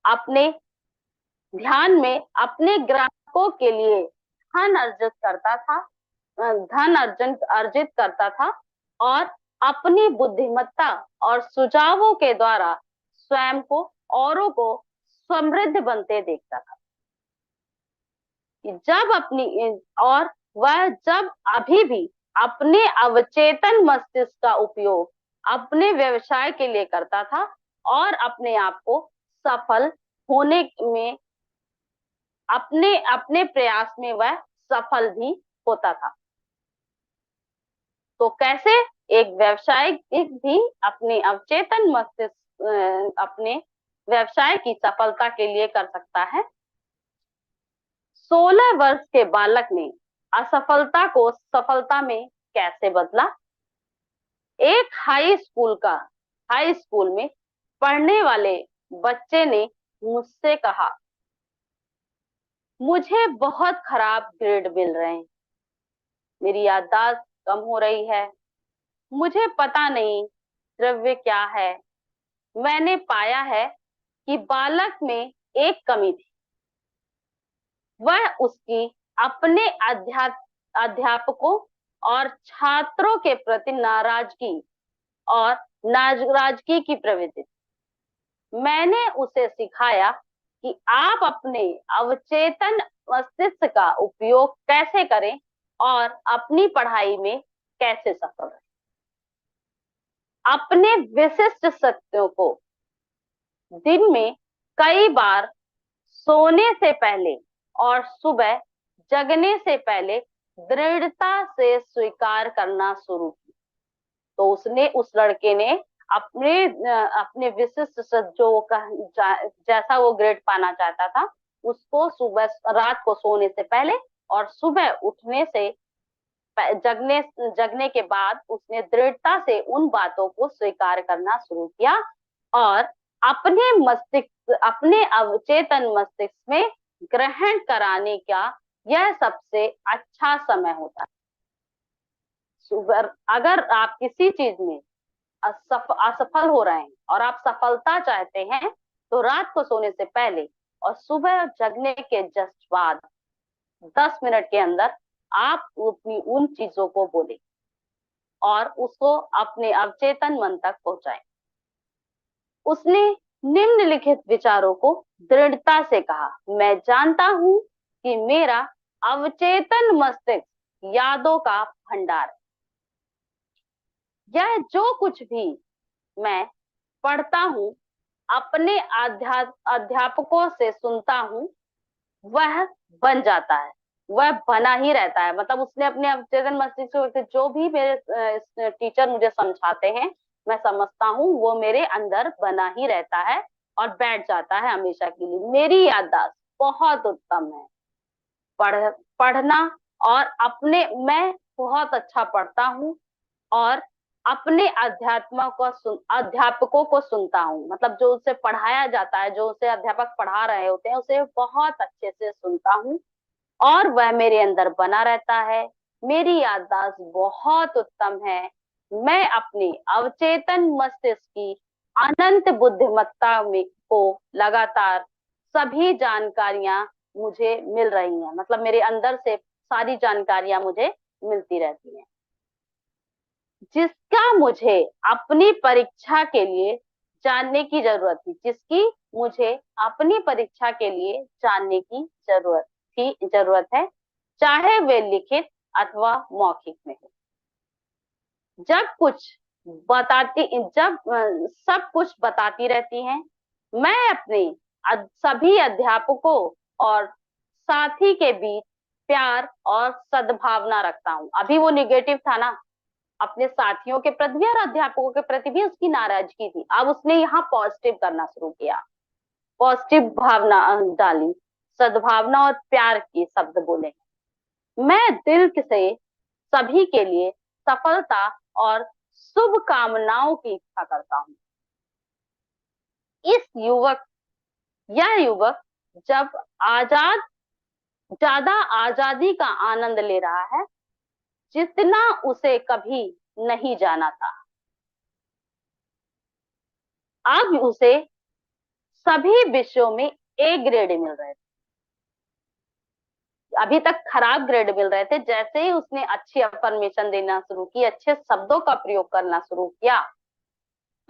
S1: अपने ध्यान में अपने ग्राहकों के लिए धन अर्जित करता था, और अपनी बुद्धिमत्ता और सुझावों के द्वारा स्वयं को, औरों को समृद्ध बनते देखता था। जब अपनी और वह जब अभी भी अपने अवचेतन मस्तिष्क का उपयोग अपने व्यवसाय के लिए करता था, और अपने आप को सफल होने में, अपने अपने प्रयास में वह सफल भी होता था। तो कैसे एक व्यवसायिक भी अपने अवचेतन मस्तिष्क अपने व्यवसाय की सफलता के लिए कर सकता है। 16 वर्ष के बालक ने असफलता को सफलता में कैसे बदला? एक हाई स्कूल में पढ़ने वाले बच्चे ने मुझसे कहा, मुझे बहुत खराब ग्रेड मिल रहे हैं, मेरी याददाश्त कम हो रही है, मुझे पता नहीं द्रव्य क्या है। मैंने पाया है कि बालक में एक कमी थी, वह उसकी अपने अध्यापकों और छात्रों के प्रति नाराजगी की प्रवृत्ति थी। मैंने उसे सिखाया कि आप अपने अवचेतन मस्तिष्क का उपयोग कैसे करें, और अपनी पढ़ाई में कैसे सफल रहे। अपने विशिष्ट सत्यों को दिन में कई बार सोने से पहले और सुबह जगने से पहले दृढ़ता से स्वीकार करना शुरू किया। तो उस लड़के ने अपने विशिष्ट जो जैसा वो ग्रेड पाना चाहता था, उसको रात को सोने से पहले और सुबह उठने से जगने के बाद उसने दृढ़ता से उन बातों को स्वीकार करना शुरू किया, और अपने अवचेतन मस्तिष्क में ग्रहण कराने का यह सबसे अच्छा समय होता है। अगर आप किसी चीज में असफल हो रहे हैं और आप सफलता चाहते हैं, तो रात को सोने से पहले और सुबह जगने के जस्ट बाद 10 मिनट के अंदर आप अपनी उन चीजों को बोलें और उसको अपने अवचेतन मन तक पहुंचाएं। उसने निम्नलिखित विचारों को दृढ़ता से कहा, मैं जानता हूं कि मेरा अवचेतन मस्तिष्क यादों का भंडार है। यह जो कुछ भी मैं पढ़ता हूं, अपने अध्यापकों से सुनता हूं, वह बन जाता है, वह बना ही रहता है। मतलब उसने अपने अवचेतन मस्तिष्क से जो भी मेरे टीचर मुझे समझाते हैं, मैं समझता हूँ वो मेरे अंदर बना ही रहता है और बैठ जाता है हमेशा के लिए। मेरी याददाश्त बहुत उत्तम है। पढ़ना और मैं बहुत अच्छा पढ़ता हूँ, और अपने अध्यापकों को सुनता हूँ। मतलब जो उसे पढ़ाया जाता है, जो उसे अध्यापक पढ़ा रहे होते हैं, उसे बहुत अच्छे से सुनता हूँ और वह मेरे अंदर बना रहता है। मेरी याददाश्त बहुत उत्तम है। मैं अपनी अवचेतन मस्तिष्क की अनंत बुद्धिमत्ता में को लगातार सभी जानकारियां मुझे मिल रही हैं। मतलब मेरे अंदर से सारी जानकारियां मुझे मिलती रहती हैं, जिसका मुझे अपनी परीक्षा के लिए जानने की जरूरत थी, जिसकी मुझे अपनी परीक्षा के लिए जानने की जरूरत है, चाहे वे लिखित अथवा मौखिक में हो। जब सब कुछ बताती रहती हैं, मैं अपने सभी अध्यापकों और साथी के बीच प्यार और सद्भावना रखता हूँ। अभी वो निगेटिव था ना, अपने साथियों के प्रति भी और अध्यापकों के प्रति भी उसकी नाराजगी थी। अब उसने यहाँ पॉजिटिव करना शुरू किया, पॉजिटिव भावना डाली, सद्भावना और प्यार के शब्द बोले। मैं दिल से सभी के लिए सफलता और शुभ कामनाओं की इच्छा करता हूँ। इस युवक यह युवक जब आजाद ज्यादा आजादी का आनंद ले रहा है, जितना उसे कभी नहीं जाना था। अब उसे सभी विषयों में ए ग्रेड मिल रहे थे। अभी तक खराब ग्रेड मिल रहे थे। जैसे ही उसने अच्छी अफर्मेशन देना शुरू की, अच्छे शब्दों का प्रयोग करना शुरू किया,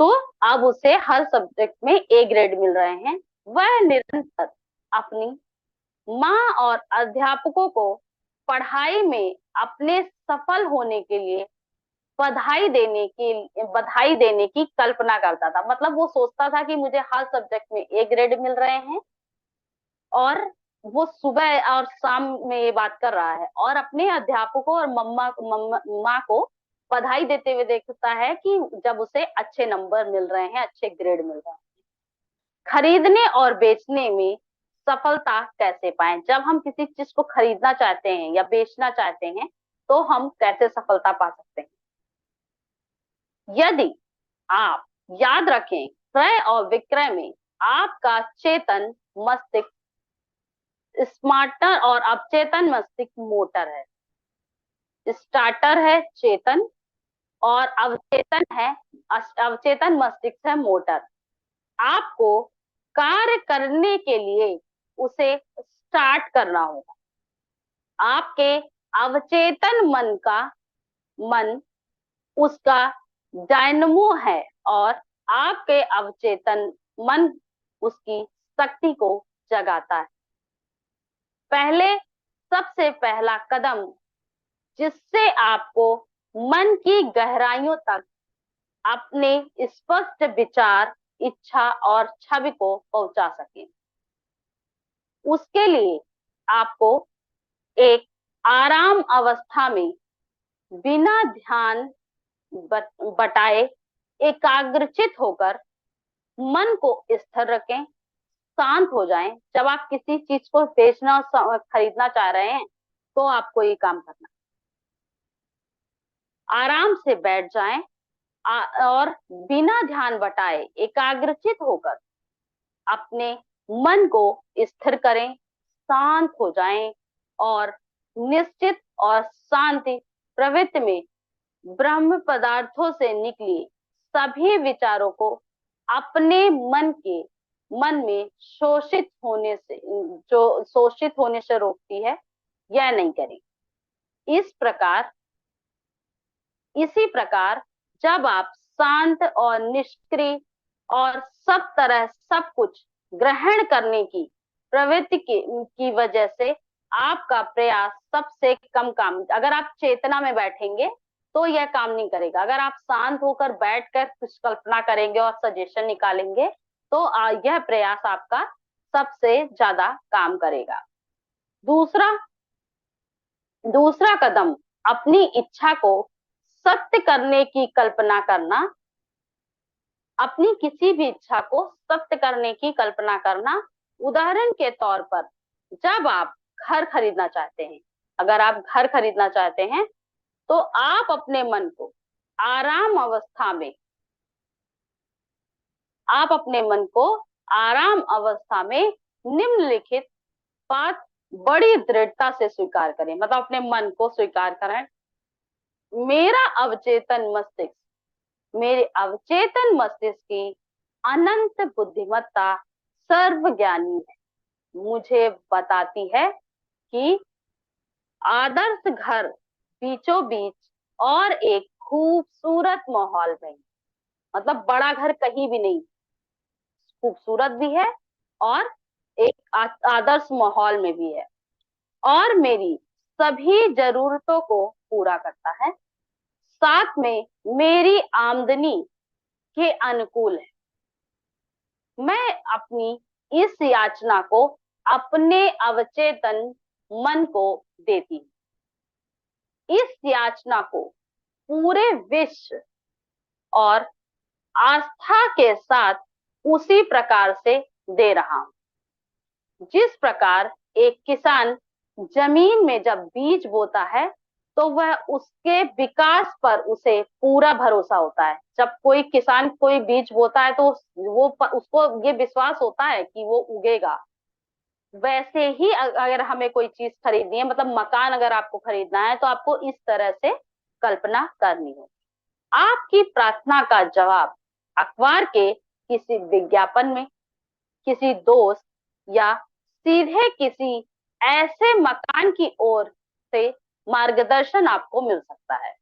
S1: तो अब उसे हर सब्जेक्ट में ए ग्रेड मिल रहे हैं। वह निरंतर अपनी माँ और अध्यापकों को पढ़ाई में अपने सफल होने के लिए बधाई देने की कल्पना करता था। मतलब वो सोचता था कि मुझे हर सब्जेक्ट में ए ग्रेड मिल रहे हैं, और वो सुबह और शाम में ये बात कर रहा है और अपने अध्यापकों और माँ को बधाई देते हुए देखता है कि जब उसे अच्छे नंबर मिल रहे हैं, अच्छे ग्रेड मिल रहे हैं। खरीदने और बेचने में सफलता कैसे पाएं? जब हम किसी चीज को खरीदना चाहते हैं या बेचना चाहते हैं, तो हम कैसे सफलता पा सकते हैं? यदि आप याद रखें, क्रय और विक्रय में आपका चेतन मस्तिष्क स्मार्टर और अवचेतन मस्तिष्क मोटर है। स्टार्टर है चेतन और अवचेतन मस्तिष्क है मोटर। आपको कार्य करने के लिए उसे स्टार्ट करना होगा। आपके अवचेतन मन उसका डायनमो है और आपके अवचेतन मन उसकी शक्ति को जगाता है। सबसे पहला कदम जिससे आपको मन की गहराइयों तक अपने स्पष्ट विचार, इच्छा और छवि को पहुंचा सके, उसके लिए आपको एक आराम अवस्था में बिना ध्यान बटाए एकाग्रचित होकर मन को स्थिर रखें, शांत हो जाएं। जब आप किसी चीज को बेचना और खरीदना चाह रहे हैं, तो आपको ये काम करना, आराम से बैठ जाएं और बिना ध्यान बटाए एकाग्रचित होकर अपने मन को स्थिर करें, शांत हो जाएं और निश्चित और शांति प्रवृत्ति में ब्रह्म पदार्थों से निकली सभी विचारों को अपने मन में शोषित होने से रोकती है, यह नहीं करें। इसी प्रकार जब आप शांत और निष्क्रिय और सब कुछ ग्रहण करने की प्रवृत्ति की वजह से आपका प्रयास सबसे कम काम, अगर आप चेतना में बैठेंगे तो यह काम नहीं करेगा। अगर आप शांत होकर बैठकर कुछ कल्पना करेंगे और सजेशन निकालेंगे, तो यह प्रयास आपका सबसे ज्यादा काम करेगा। दूसरा कदम अपनी इच्छा को सत्य करने की कल्पना करना। अपनी किसी भी इच्छा को सत्य करने की कल्पना करना। उदाहरण के तौर पर, जब आप घर खरीदना चाहते हैं, अगर आप घर खरीदना चाहते हैं, तो आप अपने मन को आराम अवस्था में, आप अपने मन को आराम अवस्था में निम्नलिखित बात बड़ी दृढ़ता से स्वीकार करें, मतलब अपने मन को स्वीकार करें। मेरा अवचेतन मस्तिष्क, मेरे अवचेतन मस्तिष्क की अनंत बुद्धिमत्ता सर्वज्ञानी है, मुझे बताती है कि आदर्श घर बीचों बीच और एक खूबसूरत माहौल में, मतलब बड़ा घर कहीं भी नहीं, खूबसूरत भी है और एक आदर्श माहौल में भी है, और मेरी सभी जरूरतों को पूरा करता है, साथ में मेरी आमदनी के अनुकूल है। मैं अपनी इस याचना को अपने अवचेतन मन को देती हूँ। इस याचना को पूरे विश्व और आस्था के साथ उसी प्रकार से दे रहा हूं जिस प्रकार एक किसान जमीन में जब बीज बोता है तो वह उसके विकास पर उसे पूरा भरोसा होता है। जब कोई किसान कोई बीज बोता है तो उसको ये विश्वास होता है कि वो उगेगा। वैसे ही अगर हमें कोई चीज खरीदनी है, मतलब मकान अगर आपको खरीदना है, तो आपको इस तरह से कल्पना करनी होगी। आपकी प्रार्थना का जवाब अखबार के किसी विज्ञापन में, किसी दोस्त या सीधे किसी ऐसे मकान की ओर से मार्गदर्शन आपको मिल सकता है।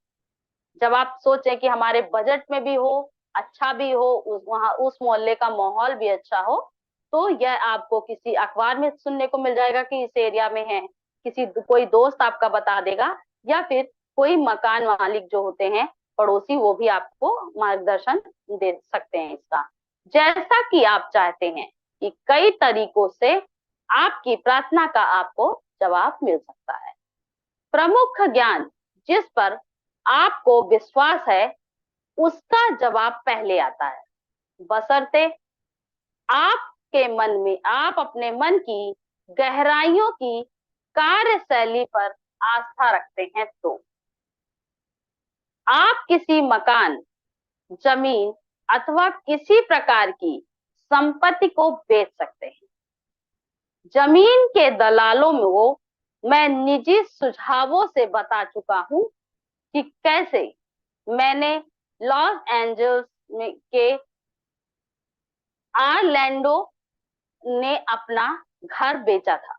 S1: जब आप सोचें कि हमारे बजट में भी हो, अच्छा भी हो, वहां उस मोहल्ले का माहौल भी अच्छा हो, तो यह आपको किसी अखबार में सुनने को मिल जाएगा कि इस एरिया में है, किसी कोई दोस्त आपका बता देगा, या फिर कोई मकान मालिक जो होते हैं पड़ोसी, वो भी आपको मार्गदर्शन दे सकते हैं इसका। जैसा कि आप चाहते हैं कि कई तरीकों से आपकी प्रार्थना का आपको जवाब मिल सकता है। प्रमुख ज्ञान जिस पर आपको विश्वास है उसका जवाब पहले आता है, बशर्ते आपके मन में आप अपने मन की गहराइयों की कार्यशैली पर आस्था रखते हैं। तो आप किसी मकान, जमीन अथवा किसी प्रकार की संपत्ति को बेच सकते हैं। जमीन के दलालों में वो मैं निजी सुझावों से बता चुका हूं कि कैसे मैंने लॉस एंजल्स में के आर्लैंडो ने अपना घर बेचा था।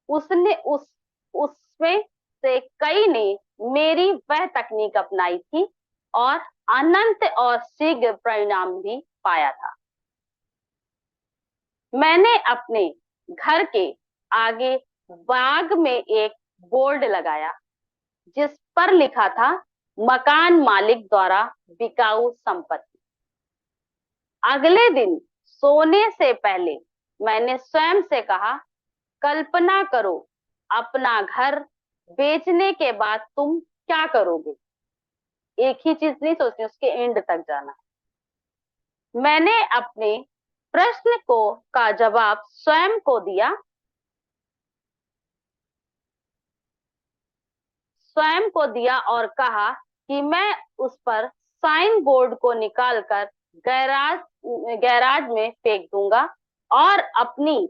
S1: उसने उसमें से कई ने मेरी वह तकनीक अपनाई थी और अनंत और शीघ्र परिणाम भी पाया था। मैंने अपने घर के आगे बाग में एक बोर्ड लगाया जिस पर लिखा था मकान मालिक द्वारा बिकाऊ संपत्ति। अगले दिन सोने से पहले मैंने स्वयं से कहा, कल्पना करो अपना घर बेचने के बाद तुम क्या करोगे। एक ही चीज नहीं सोचनी, उसके एंड तक जाना। मैंने अपने प्रश्न को का जवाब स्वयं को दिया और कहा कि मैं उस पर साइन बोर्ड को निकालकर गैराज गैराज में फेंक दूंगा, और अपनी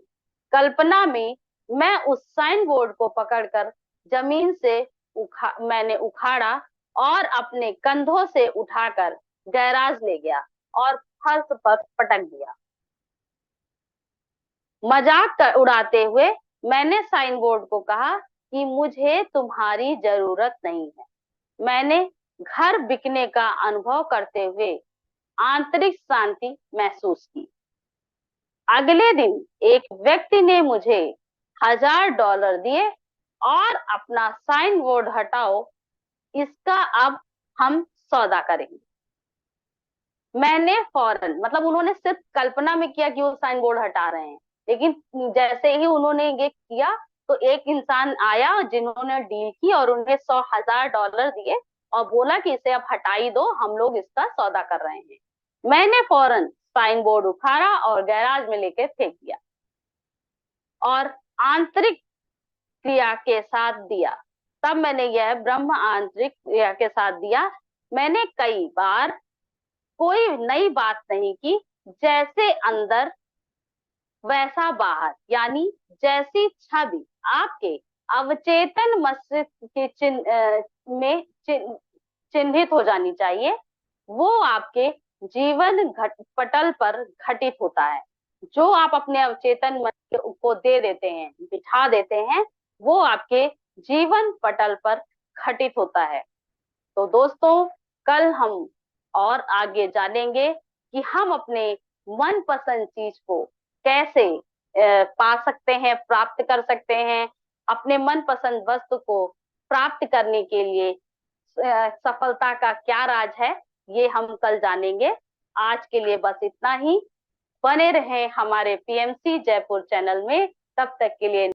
S1: कल्पना में मैं उस साइन बोर्ड को पकड़कर जमीन से मैंने उखाड़ा और अपने कंधों से उठाकर गैराज ले गया और फर्श पर पटक दिया। मजाक उड़ाते हुए मैंने साइन बोर्ड को कहा कि मुझे तुम्हारी जरूरत नहीं है। मैंने घर बिकने का अनुभव करते हुए आंतरिक शांति महसूस की। अगले दिन एक व्यक्ति ने मुझे $1000 दिए और अपना साइन बोर्ड हटाओ, इसका अब हम सौदा करेंगे। मैंने फौरन, मतलब उन्होंने सिर्फ कल्पना में किया कि वो साइन बोर्ड हटा रहे हैं, लेकिन जैसे ही उन्होंने ये किया तो एक इंसान आया जिन्होंने डील की और उन्हें $100,000 दिए और बोला कि इसे अब हटाई दो, हम लोग इसका सौदा कर रहे हैं। मैंने फौरन साइन बोर्ड उखाड़ा और गैराज में लेके फेंक दिया और आंतरिक क्रिया के साथ दिया। तब मैंने यह ब्रह्म आंतरिक क्रिया के साथ दिया। मैंने कई बार कोई नई बात नहीं की, जैसे अंदर वैसा बाहर, यानी जैसी छवि आपके अवचेतन मस्तिष्क के चिन्हित हो जानी चाहिए, वो आपके जीवन पटल पर घटित होता है। जो आप अपने अवचेतन मन को दे देते हैं, बिठा देते हैं, वो आपके जीवन पटल पर घटित होता है। तो दोस्तों, कल हम और आगे जानेंगे कि हम अपने मनपसंद चीज को कैसे पा सकते हैं, प्राप्त कर सकते हैं। अपने मनपसंद वस्तु को प्राप्त करने के लिए सफलता का क्या राज है, ये हम कल जानेंगे। आज के लिए बस इतना ही। बने रहें हमारे पीएमसी जयपुर चैनल में। तब तक के लिए